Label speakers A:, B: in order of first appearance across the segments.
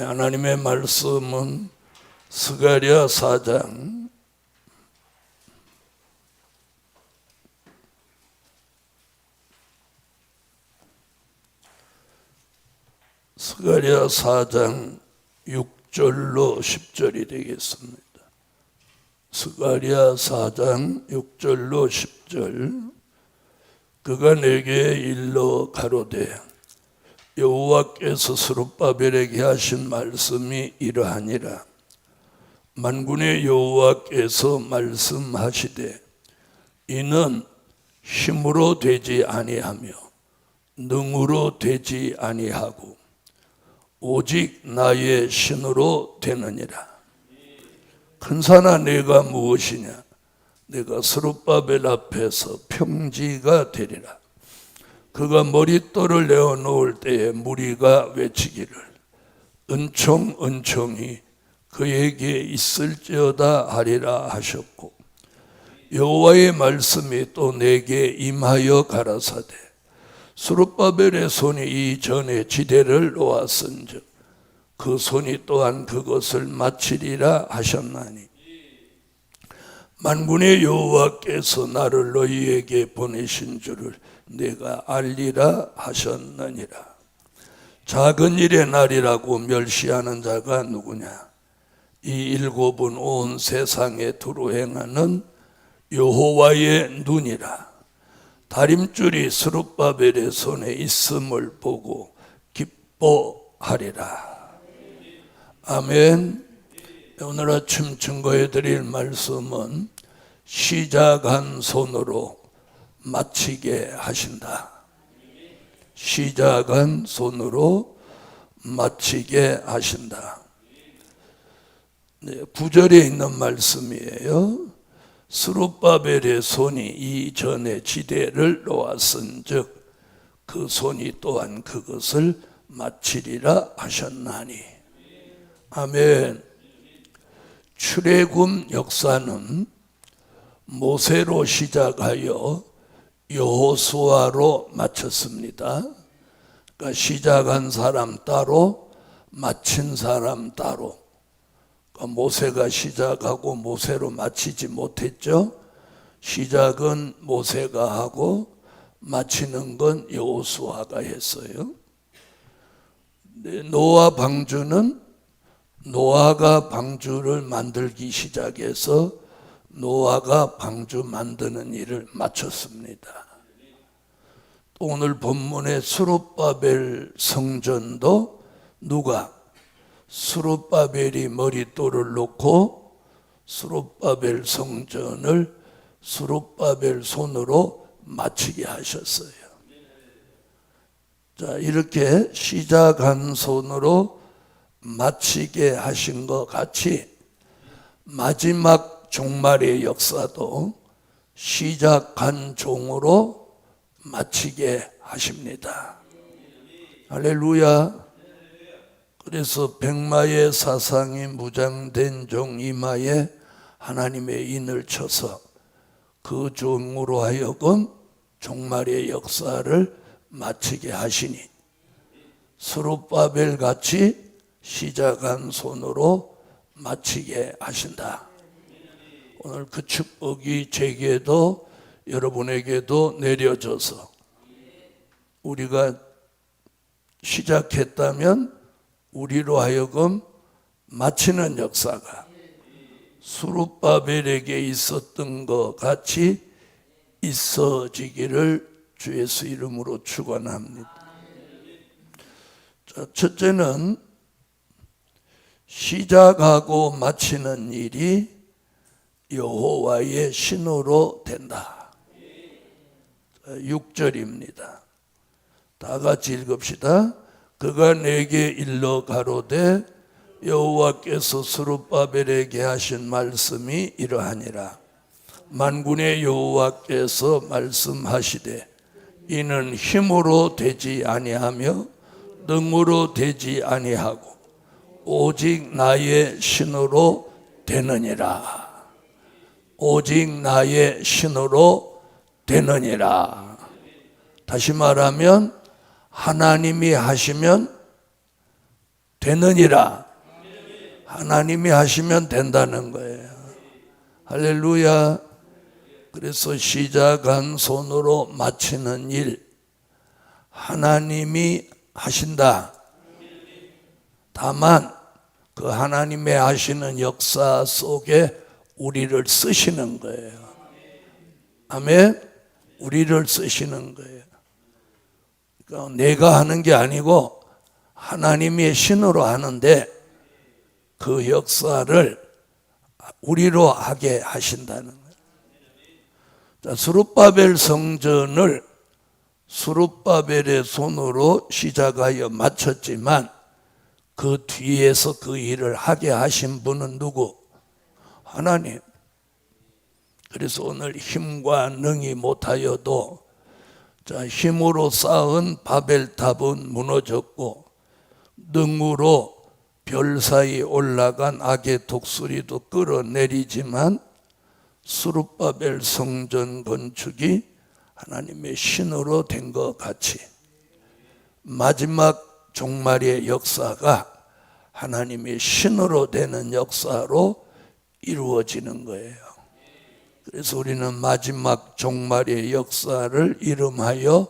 A: 하나님의 말씀은 스가랴 4장 스가랴 4장 6절로 10절이 되겠습니다. 스가랴 4장 6절로 10절. 그가 내게 일러 가로되 여호와께서 스룹바벨에게 하신 말씀이 이러하니라. 만군의 여호와께서 말씀하시되 이는 힘으로 되지 아니하며 능으로 되지 아니하고 오직 나의 신으로 되느니라. 큰산아 내가 무엇이냐? 내가 스룹바벨 앞에서 평지가 되리라. 그가 머릿돌을 내어놓을 때에 무리가 외치기를 은총 은총이 그에게 있을지어다 하리라 하셨고, 여호와의 말씀이 또 내게 임하여 가라사대 스룹바벨의 손이 이전에 지대를 놓았은즉 그 손이 또한 그것을 마치리라 하셨나니, 만군의 여호와께서 나를 너희에게 보내신 줄을 내가 알리라 하셨느니라. 작은 일의 날이라고 멸시하는 자가 누구냐? 이 일곱은 온 세상에 두루 행하는 여호와의 눈이라. 다림줄이 스룹바벨의 손에 있음을 보고 기뻐하리라. 아멘. 오늘 아침 증거해 드릴 말씀은 시작한 손으로 마치게 하신다. 시작한 손으로 마치게 하신다. 9절에 있는 말씀이에요. 스룹바벨의 손이 이전에 지대를 놓았은즉 그 손이 또한 그것을 마치리라 하셨나니. 아멘. 출애굽 역사는 모세로 시작하여 여호수아로 마쳤습니다. 그러니까 시작한 사람 따로, 마친 사람 따로. 그러니까 모세가 시작하고 모세로 마치지 못했죠. 시작은 모세가 하고 마치는 건 여호수아가 했어요. 노아 방주는 노아가 방주를 만들기 시작해서 노아가 방주 만드는 일을 마쳤습니다. 오늘 본문의 스룹바벨 성전도 누가? 스룹바벨이 머릿돌을 놓고 스룹바벨 성전을 스룹바벨 손으로 마치게 하셨어요. 자, 이렇게 시작한 손으로 마치게 하신 것 같이 마지막 종말의 역사도 시작한 종으로 마치게 하십니다. 할렐루야. 그래서 백마의 사상이 무장된 종 이마에 하나님의 인을 쳐서 그 종으로 하여금 종말의 역사를 마치게 하시니 스룹바벨 같이 시작한 손으로 마치게 하신다. 오늘 그 축복이 제게도 여러분에게도 내려져서 우리가 시작했다면 우리로 하여금 마치는 역사가 스룹바벨에게 있었던 것 같이 있어지기를 주 예수 이름으로 축원합니다. 자, 첫째는 시작하고 마치는 일이 여호와의 신으로 된다. 6절입니다. 다 같이 읽읍시다. 그가 내게 일러 가로되 여호와께서 스룹바벨에게 하신 말씀이 이러하니라. 만군의 여호와께서 말씀하시되 이는 힘으로 되지 아니하며 능으로 되지 아니하고 오직 나의 신으로 되느니라. 오직 나의 신으로 되느니라. 다시 말하면 하나님이 하시면 되느니라. 하나님이 하시면 된다는 거예요. 할렐루야. 그래서 시작한 손으로 마치는 일, 하나님이 하신다. 다만 그 하나님의 하시는 역사 속에 우리를 쓰시는 거예요. 아멘. 우리를 쓰시는 거예요. 그러니까 내가 하는 게 아니고 하나님의 신으로 하는데 그 역사를 우리로 하게 하신다는 거예요. 자, 스룹바벨 성전을 스룹바벨의 손으로 시작하여 마쳤지만 그 뒤에서 그 일을 하게 하신 분은 누구? 하나님. 그래서 오늘 힘과 능히 못하여도 자, 힘으로 쌓은 바벨탑은 무너졌고 능으로 별 사이 올라간 악의 독수리도 끌어내리지만 스룹바벨 성전 건축이 하나님의 신으로 된 것 같이 마지막 종말의 역사가 하나님의 신으로 되는 역사로 이루어지는 거예요. 그래서 우리는 마지막 종말의 역사를 이름하여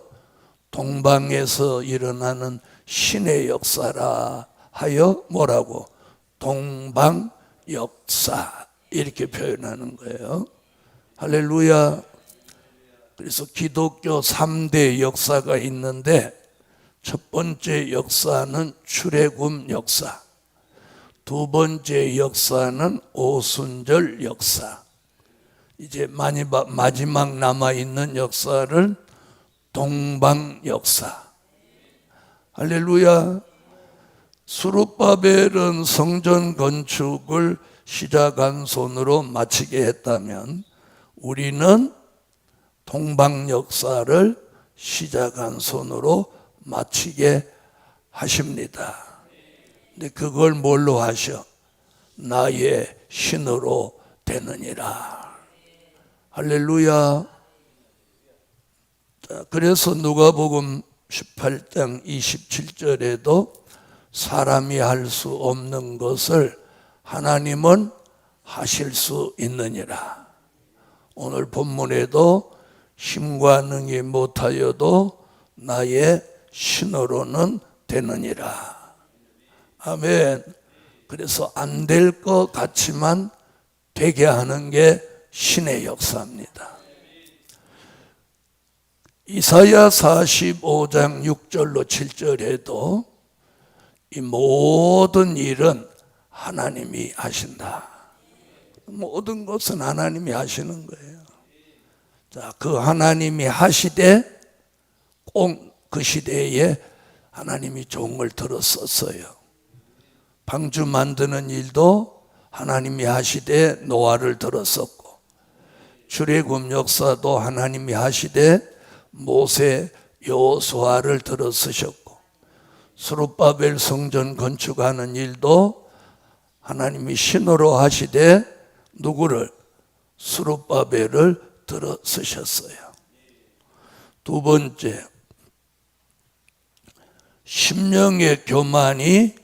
A: 동방에서 일어나는 신의 역사라 하여 뭐라고? 동방 역사 이렇게 표현하는 거예요. 할렐루야. 그래서 기독교 3대 역사가 있는데 첫 번째 역사는 출애굽 역사, 두 번째 역사는 오순절 역사, 이제 마지막 남아있는 역사를 동방 역사. 할렐루야. 스룹바벨은 성전 건축을 시작한 손으로 마치게 했다면 우리는 동방 역사를 시작한 손으로 마치게 하십니다. 근데 그걸 뭘로 하셔? 나의 신으로 되느니라. 할렐루야. 그래서 누가복음 18장 27절에도 사람이 할 수 없는 것을 하나님은 하실 수 있느니라. 오늘 본문에도 힘과 능히 못하여도 나의 신으로는 되느니라. 아멘. 그래서 안 될 것 같지만 되게 하는 게 신의 역사입니다. 이사야 45장 6절로 7절에도 이 모든 일은 하나님이 하신다. 모든 것은 하나님이 하시는 거예요. 자, 그 하나님이 하시되 꼭 그 시대에 하나님이 종을 들어 썼어요. 방주 만드는 일도 하나님이 하시되 노아를 들어 썼고, 출애굽 역사도 하나님이 하시되 모세 여호수아를 들어 쓰셨고, 스룹바벨 성전 건축하는 일도 하나님이 신으로 하시되 누구를? 스룹바벨을 들어 쓰셨어요. 두 번째, 심령의 교만이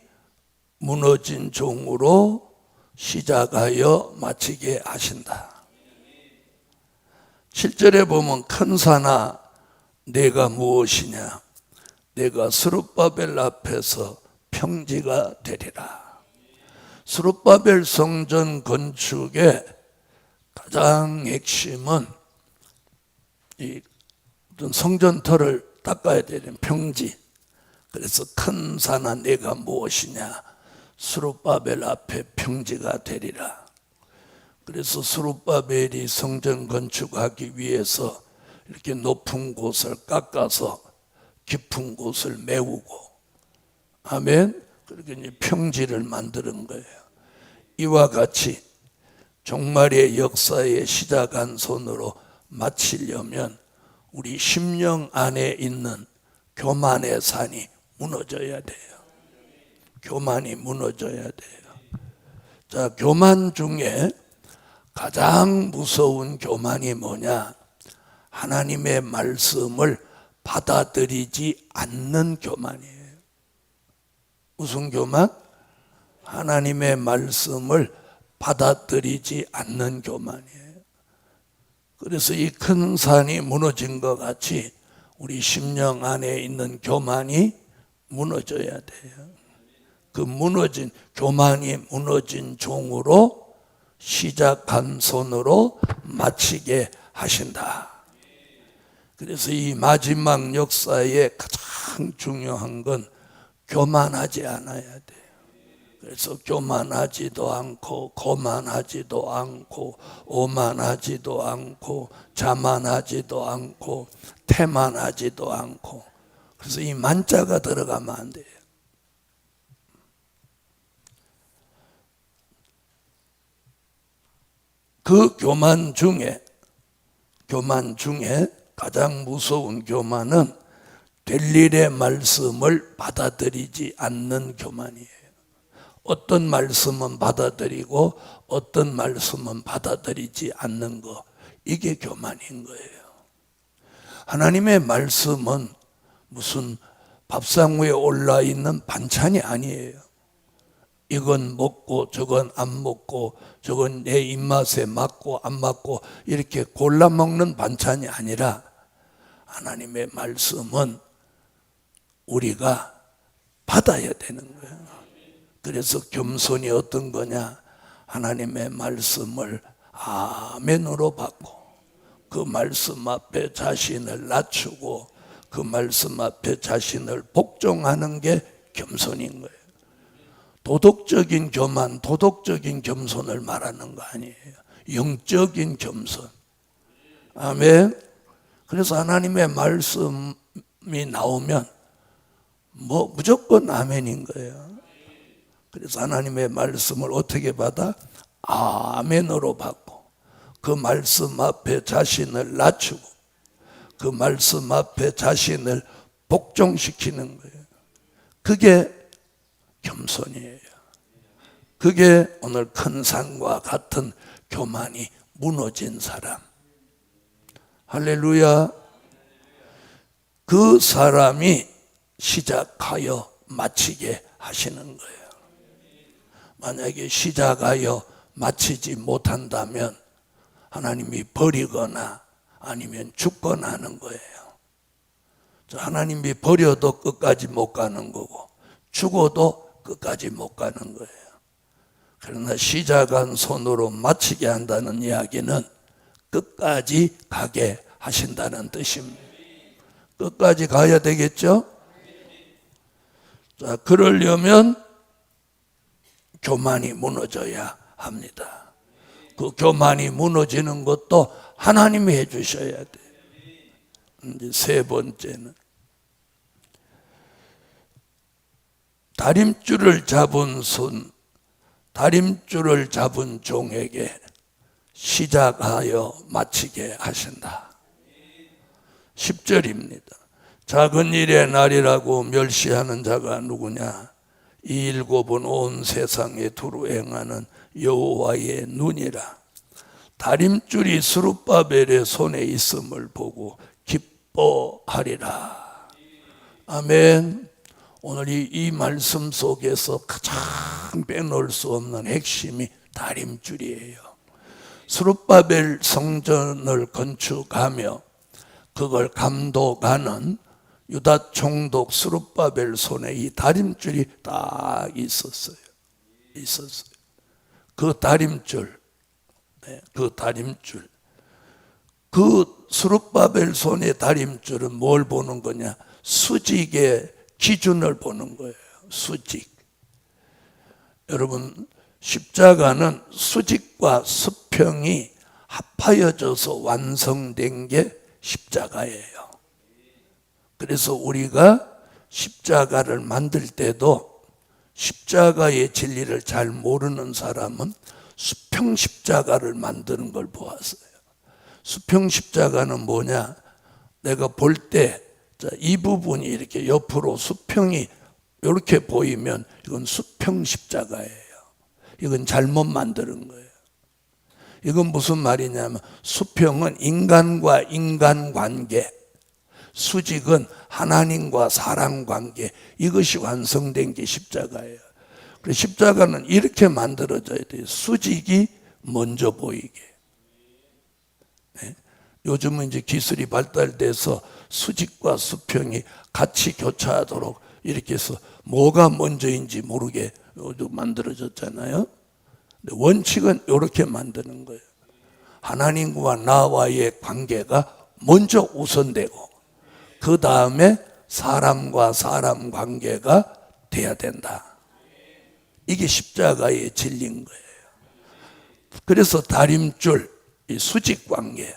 A: 무너진 종으로 시작하여 마치게 하신다. 7절에 보면 큰 산아 내가 무엇이냐, 내가 스룹바벨 앞에서 평지가 되리라. 스룹바벨 성전 건축의 가장 핵심은 이 성전터를 닦아야 되는 평지. 그래서 큰 산아 내가 무엇이냐, 스룹바벨 앞에 평지가 되리라. 그래서 스룹바벨이 성전 건축하기 위해서 이렇게 높은 곳을 깎아서 깊은 곳을 메우고, 아멘. 그렇게 이제 평지를 만드는 거예요. 이와 같이 종말의 역사에 시작한 손으로 마치려면 우리 심령 안에 있는 교만의 산이 무너져야 돼요. 교만이 무너져야 돼요. 자, 교만 중에 가장 무서운 교만이 뭐냐? 하나님의 말씀을 받아들이지 않는 교만이에요. 무슨 교만? 하나님의 말씀을 받아들이지 않는 교만이에요. 그래서 이 큰 산이 무너진 것 같이 우리 심령 안에 있는 교만이 무너져야 돼요. 그 무너진 교만이 무너진 종으로 시작한 손으로 마치게 하신다. 그래서 이 마지막 역사에 가장 중요한 건 교만하지 않아야 돼요. 그래서 교만하지도 않고 거만하지도 않고 오만하지도 않고 자만하지도 않고 태만하지도 않고, 그래서 이 만자가 들어가면 안 돼요. 그 교만 중에 가장 무서운 교만은 될 일의 말씀을 받아들이지 않는 교만이에요. 어떤 말씀은 받아들이고 어떤 말씀은 받아들이지 않는 거, 이게 교만인 거예요. 하나님의 말씀은 무슨 밥상 위에 올라있는 반찬이 아니에요. 이건 먹고 저건 안 먹고 저건 내 입맛에 맞고 안 맞고 이렇게 골라 먹는 반찬이 아니라, 하나님의 말씀은 우리가 받아야 되는 거예요. 그래서 겸손이 어떤 거냐? 하나님의 말씀을 아멘으로 받고 그 말씀 앞에 자신을 낮추고 그 말씀 앞에 자신을 복종하는 게 겸손인 거예요. 도덕적인 교만, 도덕적인 겸손을 말하는 거 아니에요. 영적인 겸손. 아멘. 그래서 하나님의 말씀이 나오면 무조건 아멘인 거예요. 그래서 하나님의 말씀을 어떻게 받아? 아멘으로 받고 그 말씀 앞에 자신을 낮추고 그 말씀 앞에 자신을 복종시키는 거예요. 그게 겸손이에요. 그게 오늘 큰 산과 같은 교만이 무너진 사람. 할렐루야. 그 사람이 시작하여 마치게 하시는 거예요. 만약에 시작하여 마치지 못한다면 하나님이 버리거나 아니면 죽거나 하는 거예요. 하나님이 버려도 끝까지 못 가는 거고 죽어도 끝까지 못 가는 거예요. 그러나 시작한 손으로 마치게 한다는 이야기는 끝까지 가게 하신다는 뜻입니다. 끝까지 가야 되겠죠? 자, 그러려면 교만이 무너져야 합니다. 그 교만이 무너지는 것도 하나님이 해주셔야 돼요. 이제 세 번째는 다림줄을 잡은 다림줄을 잡은 종에게 시작하여 마치게 하신다. 10절입니다. 작은 일의 날이라고 멸시하는 자가 누구냐? 이 일곱은 온 세상에 두루 행하는 여호와의 눈이라. 다림줄이 스룹바벨의 손에 있음을 보고 기뻐하리라. 아멘. 오늘 이 말씀 속에서 가장 빼놓을 수 없는 핵심이 다림줄이에요. 스룹바벨 성전을 건축하며 그걸 감독하는 유다 총독 스룹바벨 손에 이 다림줄이 딱 있었어요. 그 다림줄, 그 스룹바벨 손의 다림줄은 뭘 보는 거냐? 수직의 기준을 보는 거예요. 수직. 여러분, 십자가는 수직과 수평이 합하여져서 완성된 게 십자가예요. 그래서 우리가 십자가를 만들 때도 십자가의 진리를 잘 모르는 사람은 수평 십자가를 만드는 걸 보았어요. 수평 십자가는 뭐냐? 내가 볼 때 이 부분이 이렇게 옆으로 수평이 이렇게 보이면 이건 수평 십자가예요. 이건 잘못 만드는 거예요. 이건 무슨 말이냐면 수평은 인간과 인간관계, 수직은 하나님과 사람 관계, 이것이 완성된 게 십자가예요. 그래서 십자가는 이렇게 만들어져야 돼요. 수직이 먼저 보이게. 네? 요즘은 이제 기술이 발달돼서 수직과 수평이 같이 교차하도록 이렇게 해서 뭐가 먼저인지 모르게 만들어졌잖아요. 원칙은 이렇게 만드는 거예요. 하나님과 나와의 관계가 먼저 우선되고 그 다음에 사람과 사람 관계가 돼야 된다. 이게 십자가의 진리인 거예요. 그래서 다림줄, 이 수직 관계,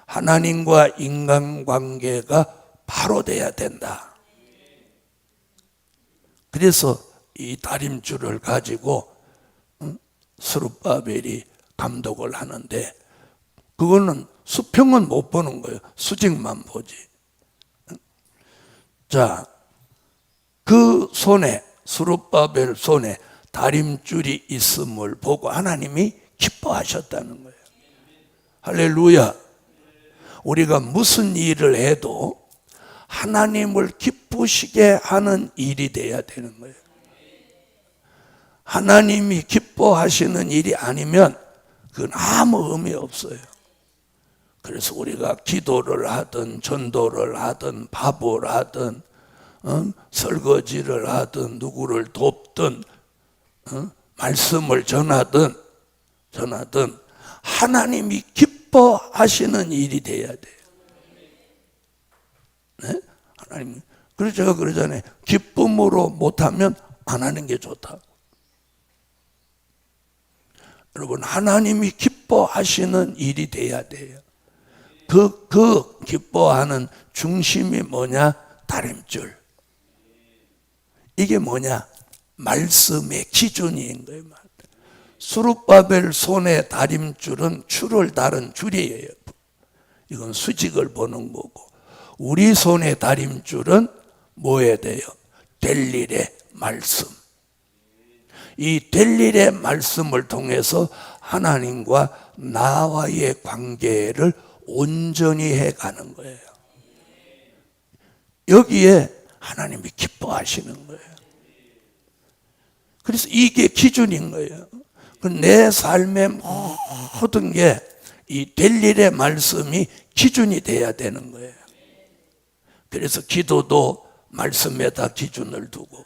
A: 하나님과 인간 관계가 바로 돼야 된다. 그래서 이 다림줄을 가지고 스룹바벨이 감독을 하는데, 그거는 수평은 못 보는 거예요. 수직만 보지. 자, 그 손에, 스룹바벨 손에 다림줄이 있음을 보고 하나님이 기뻐하셨다는 거예요. 할렐루야. 우리가 무슨 일을 해도 하나님을 기쁘시게 하는 일이 돼야 되는 거예요. 하나님이 기뻐하시는 일이 아니면 그건 아무 의미 없어요. 그래서 우리가 기도를 하든 전도를 하든 밥을 하든 설거지를 하든 누구를 돕든 말씀을 전하든 하나님이 기뻐하시는 일이 돼야 돼요. 네? 하나님, 그래서 제가 그러잖아요. 기쁨으로 못하면 안 하는 게 좋다고. 여러분, 하나님이 기뻐하시는 일이 돼야 돼요. 그 기뻐하는 중심이 뭐냐? 다림줄. 이게 뭐냐? 말씀의 기준인 거예요. 스룹바벨 손의 다림줄은 줄을 다른 줄이에요. 이건 수직을 보는 거고, 우리 손의 다림줄은 뭐 해야 돼요? 될 일의 말씀. 이 될 일의 말씀을 통해서 하나님과 나와의 관계를 온전히 해가는 거예요. 여기에 하나님이 기뻐하시는 거예요. 그래서 이게 기준인 거예요. 내 삶의 모든 게 이 될 일의 말씀이 기준이 돼야 되는 거예요. 그래서 기도도 말씀에다 기준을 두고,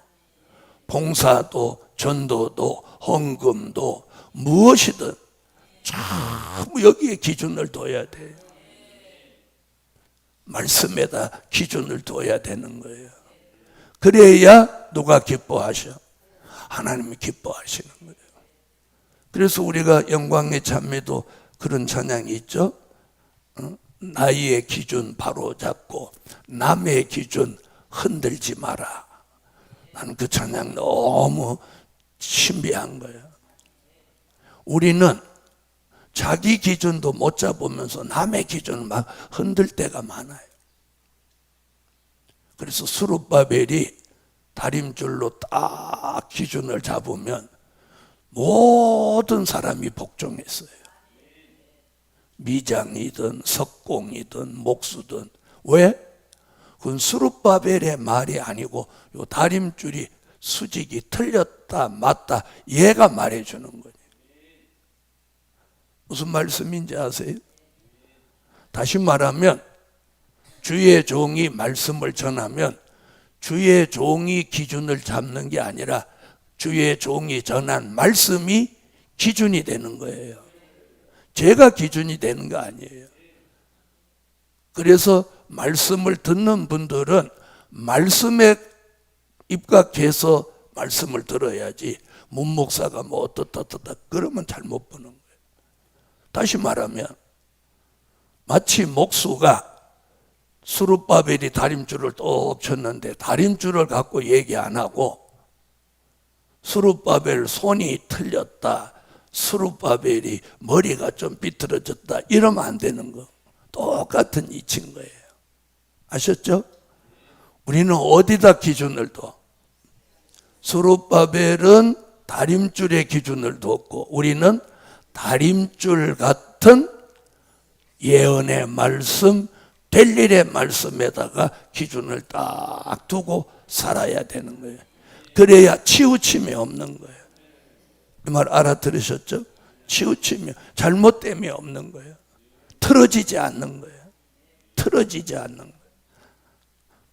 A: 봉사도 전도도 헌금도 무엇이든 전부 여기에 기준을 둬야 돼요. 말씀에다 기준을 둬야 되는 거예요. 그래야 누가 기뻐하셔? 하나님이 기뻐하시는 거예요. 그래서 우리가 영광의 찬미도 그런 찬양이 있죠. 나의 기준 바로 잡고 남의 기준 흔들지 마라. 나는 그 찬양 너무 신비한 거예요. 우리는 자기 기준도 못 잡으면서 남의 기준을 막 흔들 때가 많아요. 그래서 스룹바벨이 다림줄로 딱 기준을 잡으면 모든 사람이 복종했어요. 미장이든 석공이든 목수든. 왜? 그건 스룹바벨의 말이 아니고 요 다림줄이 수직이 틀렸다 맞다 얘가 말해주는 거예요. 무슨 말씀인지 아세요? 다시 말하면 주의 종이 말씀을 전하면 주의 종이 기준을 잡는 게 아니라 주의 종이 전한 말씀이 기준이 되는 거예요. 제가 기준이 되는 거 아니에요. 그래서 말씀을 듣는 분들은 말씀에 입각해서 말씀을 들어야지 문목사가 뭐 어떻다 그러면 잘못 보는 거예요. 다시 말하면 마치 목수가 스룹바벨이 다림줄을 똑 쳤는데 다림줄을 갖고 얘기 안 하고 스룹바벨 손이 틀렸다, 스룹바벨이 머리가 좀 비틀어졌다 이러면 안 되는 거. 똑같은 이치인 거예요. 아셨죠? 우리는 어디다 기준을 둬? 스룹바벨은 다림줄에 기준을 뒀고 우리는 다림줄 같은 예언의 말씀, 될 일의 말씀에다가 기준을 딱 두고 살아야 되는 거예요. 그래야 치우침이 없는 거예요. 이 말 알아들으셨죠? 치우침이, 잘못됨이 없는 거예요. 틀어지지 않는 거예요. 틀어지지 않는 거예요.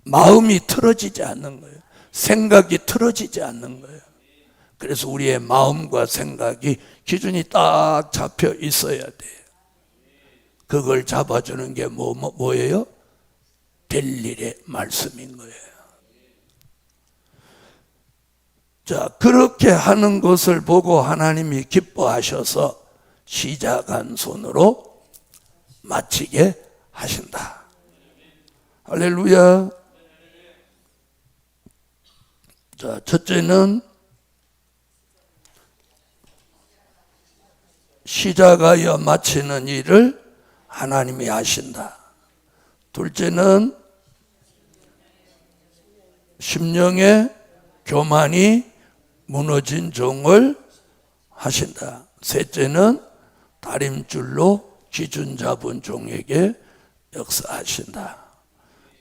A: 마음이 틀어지지 않는 거예요. 생각이 틀어지지 않는 거예요. 그래서 우리의 마음과 생각이 기준이 딱 잡혀 있어야 돼요. 그걸 잡아주는 게 뭐예요? 될 일의 말씀인 거예요. 자, 그렇게 하는 것을 보고 하나님이 기뻐하셔서 시작한 손으로 마치게 하신다. 할렐루야. 자, 첫째는 시작하여 마치는 일을 하나님이 하신다. 둘째는 심령의 교만이 무너진 종을 하신다. 셋째는 다림줄로 기준 잡은 종에게 역사하신다.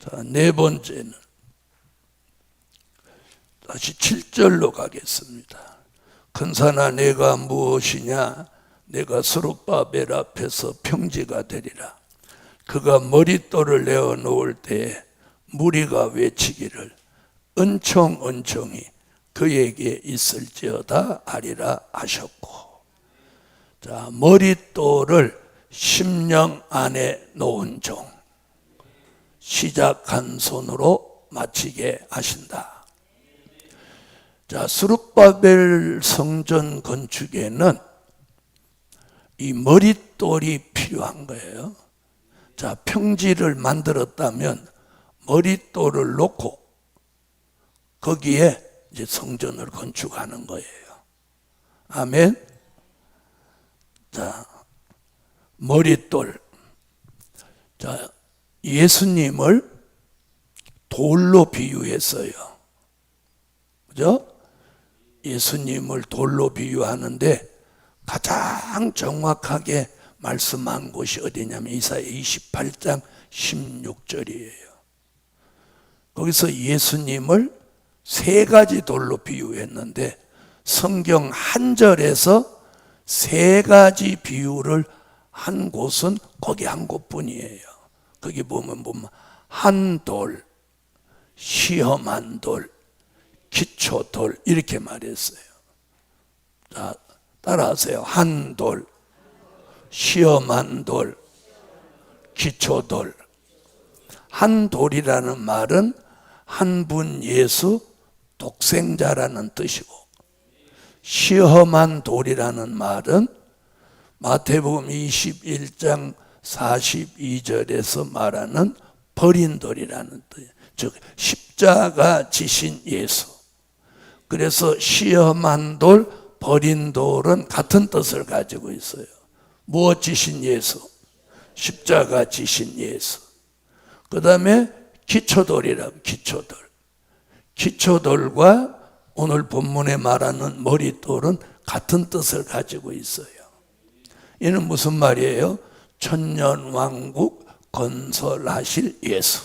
A: 자, 네 번째는 다시 7절로 가겠습니다. 큰산아 내가 무엇이냐? 내가 스룹바벨 앞에서 평지가 되리라. 그가 머릿돌을 내어 놓을 때에 무리가 외치기를 은총 은총이 그에게 있을지어다 하리라 하셨고, 자, 머릿돌을 심령 안에 놓은 종, 시작한 손으로 마치게 하신다. 자, 스룹바벨 성전 건축에는 이 머릿돌이 필요한 거예요. 자, 평지를 만들었다면 머릿돌을 놓고 거기에 이제 성전을 건축하는 거예요. 아멘. 자, 머릿돌. 자, 예수님을 돌로 비유했어요. 그죠? 예수님을 돌로 비유하는데 가장 정확하게 말씀한 곳이 어디냐면 이사야 28장 16절이에요. 거기서 예수님을 세 가지 돌로 비유했는데 성경 한 절에서 세 가지 비유를 한 곳은 거기 한 곳뿐이에요. 거기 보면 한 돌, 시험한 돌, 기초돌 이렇게 말했어요. 자, 따라하세요. 한 돌, 시험한 돌, 기초돌. 한 돌이라는 말은 한 분 예수 독생자라는 뜻이고, 시험한 돌이라는 말은 마태복음 21장 42절에서 말하는 버린 돌이라는 뜻, 즉 십자가 지신 예수. 그래서 시험한 돌, 버린 돌은 같은 뜻을 가지고 있어요. 무엇 지신 예수? 십자가 지신 예수. 그 다음에 기초돌이라고, 기초돌. 기초돌과 오늘 본문에 말하는 머릿돌은 같은 뜻을 가지고 있어요. 이는 무슨 말이에요? 천년왕국 건설하실 예수.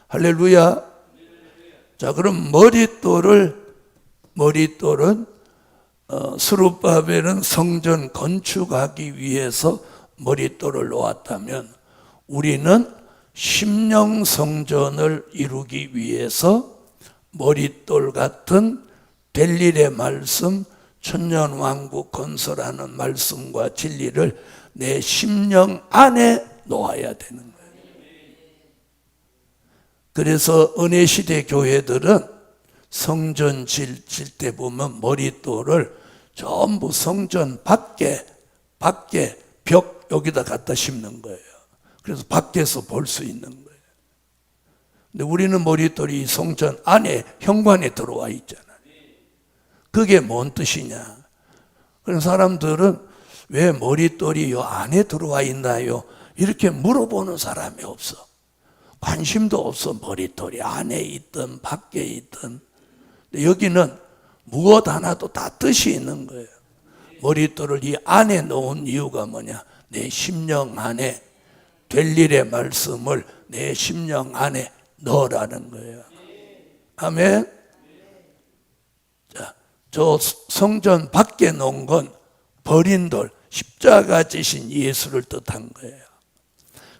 A: 할렐루야. 자, 그럼 머릿돌은 스룹바벨은 성전 건축하기 위해서 머릿돌을 놓았다면 우리는 심령 성전을 이루기 위해서 머릿돌 같은 될 일의 말씀, 천년왕국 건설하는 말씀과 진리를 내 심령 안에 놓아야 되는 거예요. 그래서 은혜시대 교회들은 성전 질 때 보면 머릿돌을 전부 성전 밖에 벽 여기다 갖다 심는 거예요. 그래서 밖에서 볼 수 있는 거예요. 근데 우리는 머릿돌이 성전 안에 현관에 들어와 있잖아요. 그게 뭔 뜻이냐? 그런 사람들은 왜 머릿돌이 요 안에 들어와 있나요? 이렇게 물어보는 사람이 없어. 관심도 없어. 머릿돌이 안에 있든 밖에 있든. 근데 여기는 무엇 하나도 다 뜻이 있는 거예요. 머릿돌을 이 안에 놓은 이유가 뭐냐? 내 심령 안에 될 일의 말씀을 내 심령 안에 넣으라는 거예요. 아멘. 자, 저 성전 밖에 놓은 건 버린 돌, 십자가 지신 예수를 뜻한 거예요.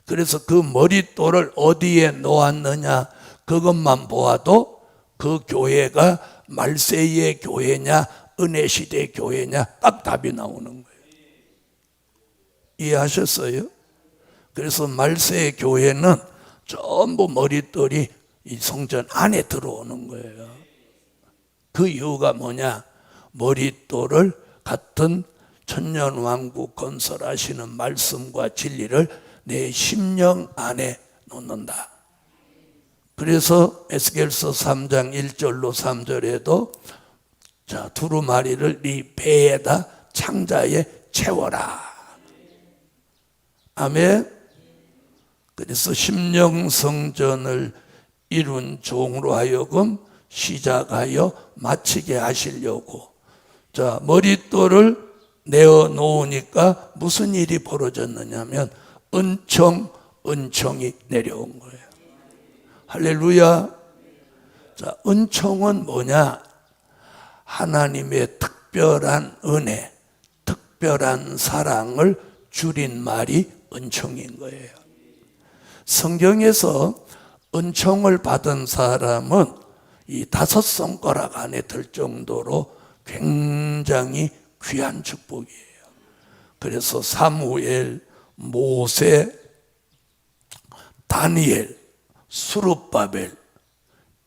A: 그래서 그 머릿돌을 어디에 놓았느냐 그것만 보아도 그 교회가 말세의 교회냐 은혜시대 교회냐 딱 답이 나오는 거예요. 이해하셨어요? 그래서 말세의 교회는 전부 머릿돌이 이 성전 안에 들어오는 거예요. 그 이유가 뭐냐? 머릿돌을 같은 천년왕국 건설하시는 말씀과 진리를 내 심령 안에 놓는다. 그래서 에스겔서 3장 1절로 3절에도 자, 두루마리를 네 배에다 창자에 채워라. 아멘. 그래서 심령 성전을 이룬 종으로 하여금 시작하여 마치게 하시려고. 자, 머릿돌을 내어 놓으니까 무슨 일이 벌어졌느냐면 은총이 내려온 거예요. 할렐루야. 자, 은총은 뭐냐? 하나님의 특별한 은혜, 특별한 사랑을 줄인 말이 은총인 거예요. 성경에서 은총을 받은 사람은 이 5손가락 안에 들 정도로 굉장히 귀한 축복이에요. 그래서 사무엘, 모세, 다니엘, 스룹바벨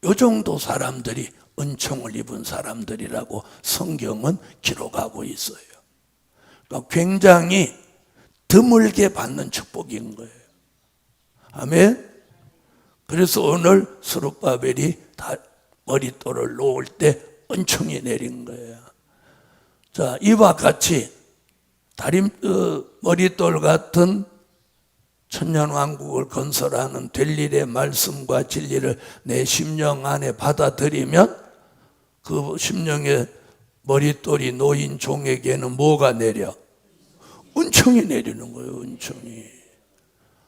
A: 이 정도 사람들이 은총을 입은 사람들이라고 성경은 기록하고 있어요. 그러니까 굉장히 드물게 받는 축복인 거예요. 아멘. 그래서 오늘 스룹바벨이 다 머릿돌을 놓을 때 은총이 내린 거예요. 자, 이와 같이 머릿돌 같은 천년왕국을 건설하는 될 일의 말씀과 진리를 내 심령 안에 받아들이면 그 심령에 머릿돌이 놓인 종에게는 뭐가 내려? 은총이 내리는 거예요. 은총이.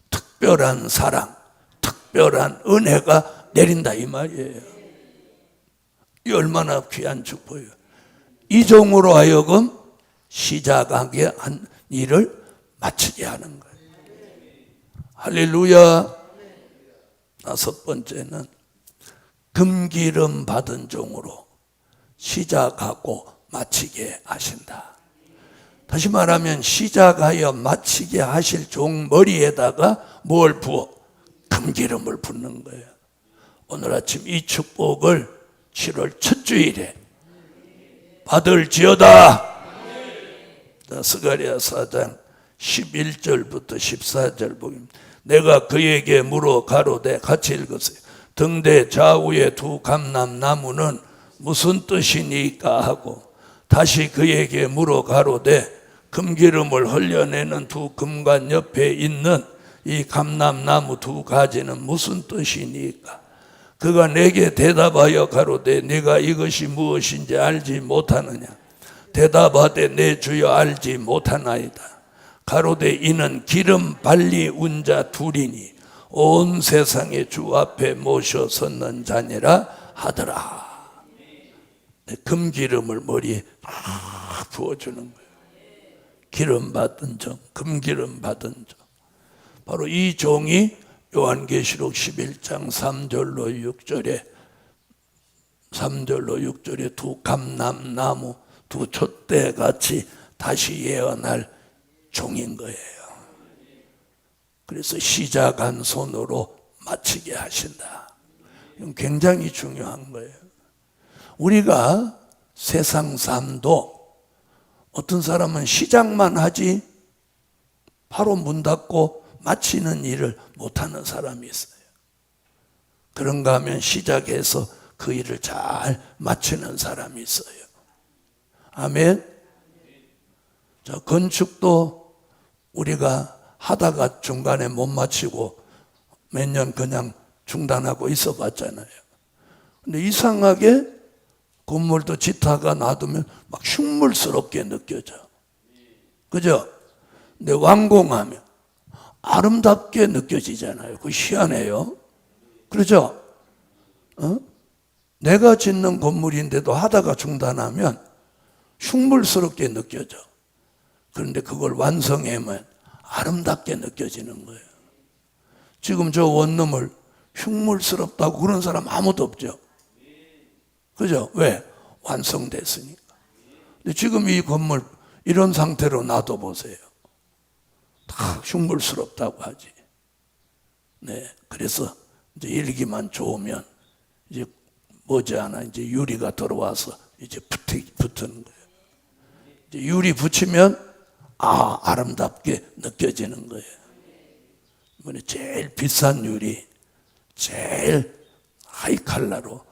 A: 특별한 사랑, 특별한 은혜가 내린다 이 말이에요. 이 얼마나 귀한 축복이에요. 이 종으로 하여금 시작하게 한 일을 마치게 하는 거예요. 할렐루야. 5번째는 금기름 받은 종으로 시작하고 마치게 하신다. 다시 말하면 시작하여 마치게 하실 종 머리에다가 뭘 부어? 금기름을 붓는 거예요. 오늘 아침 이 축복을 7월 첫 주일에 받을지어다. 스가랴 4장 11절부터 14절 보면 내가 그에게 물어 가로되 같이 읽으세요. 등대 좌우의 두 감람나무는 무슨 뜻이니까 하고 다시 그에게 물어 가로되 금기름을 흘려내는 두 금관 옆에 있는 이 감람나무 두 가지는 무슨 뜻이니까? 그가 내게 대답하여 가로되 네가 이것이 무엇인지 알지 못하느냐? 대답하되 내 주여 알지 못하나이다. 가로되 이는 기름 발리 운자 둘이니 온 세상의 주 앞에 모셔 섰는 자니라 하더라. 금기름을 머리에 부어주는 거예요. 기름 받은 종, 금기름 받은 종. 바로 이 종이 요한계시록 11장 3절로 6절에 두 감람나무, 두 촛대같이 다시 예언할 종인 거예요. 그래서 시작한 손으로 마치게 하신다. 이건 굉장히 중요한 거예요. 우리가 세상 삶도 어떤 사람은 시작만 하지 바로 문 닫고 마치는 일을 못하는 사람이 있어요. 그런가 하면 시작해서 그 일을 잘 마치는 사람이 있어요. 아멘. 자, 건축도 우리가 하다가 중간에 못 마치고 몇 년 그냥 중단하고 있어 봤잖아요. 근데 이상하게 건물도 짓다가 놔두면 막 흉물스럽게 느껴져. 그죠? 근데 완공하면 아름답게 느껴지잖아요. 그 희한해요. 그렇죠? 내가 짓는 건물인데도 하다가 중단하면 흉물스럽게 느껴져. 그런데 그걸 완성하면 아름답게 느껴지는 거예요. 지금 저 원룸을 흉물스럽다고 그런 사람 아무도 없죠. 그죠? 왜? 완성됐으니까. 근데 지금 이 건물 이런 상태로 놔둬보세요. 다 흉물스럽다고 하지. 네. 그래서 이제 일기만 좋으면 이제 머지않아 이제 유리가 들어와서 이제 붙는 거예요. 이제 유리 붙이면 아름답게 느껴지는 거예요. 이번에 제일 비싼 유리, 제일 하이 칼라로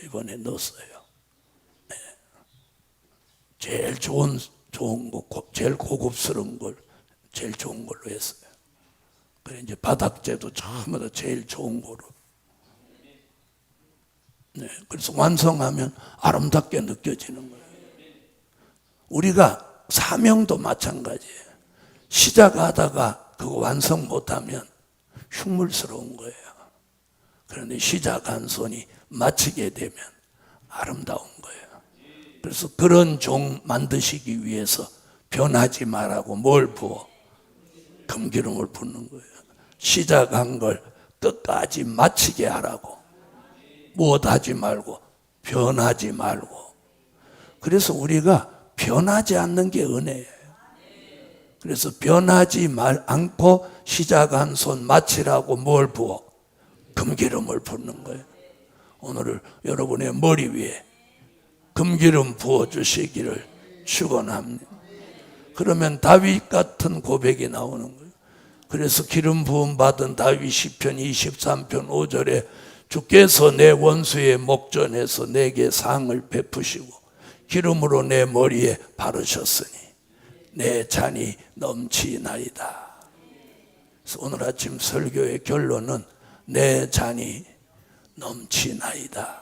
A: 이번에 넣었어요. 네. 제일 좋은 거, 제일 고급스러운 걸 제일 좋은 걸로 했어요. 그래 이제 바닥재도 전부 다 제일 좋은 거로. 네. 그래서 완성하면 아름답게 느껴지는 거예요. 우리가 사명도 마찬가지예요. 시작하다가 그거 완성 못하면 흉물스러운 거예요. 그런데 시작한 손이 마치게 되면 아름다운 거예요. 그래서 그런 종 만드시기 위해서 변하지 말라고 뭘 부어? 금기름을 붓는 거예요. 시작한 걸 끝까지 마치게 하라고. 무엇하지 말고 변하지 말고. 그래서 우리가 변하지 않는 게 은혜예요. 그래서 변하지 않고 시작한 손 마치라고 뭘 부어? 금기름을 붓는 거예요. 오늘 여러분의 머리 위에 금기름 부어주시기를 축원합니다. 그러면 다윗 같은 고백이 나오는 거예요. 그래서 기름 부음 받은 다윗 시편 23편 5절에 주께서 내 원수의 목전에서 내게 상을 베푸시고 기름으로 내 머리에 바르셨으니 내 잔이 넘치나이다. 그래서 오늘 아침 설교의 결론은 내 잔이 넘치나이다.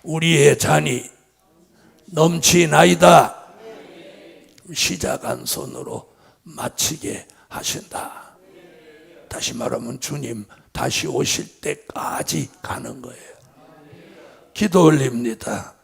A: 우리의 잔이 넘치나이다. 시작한 손으로 마치게 하신다. 다시 말하면 주님 다시 오실 때까지 가는 거예요. 기도 올립니다.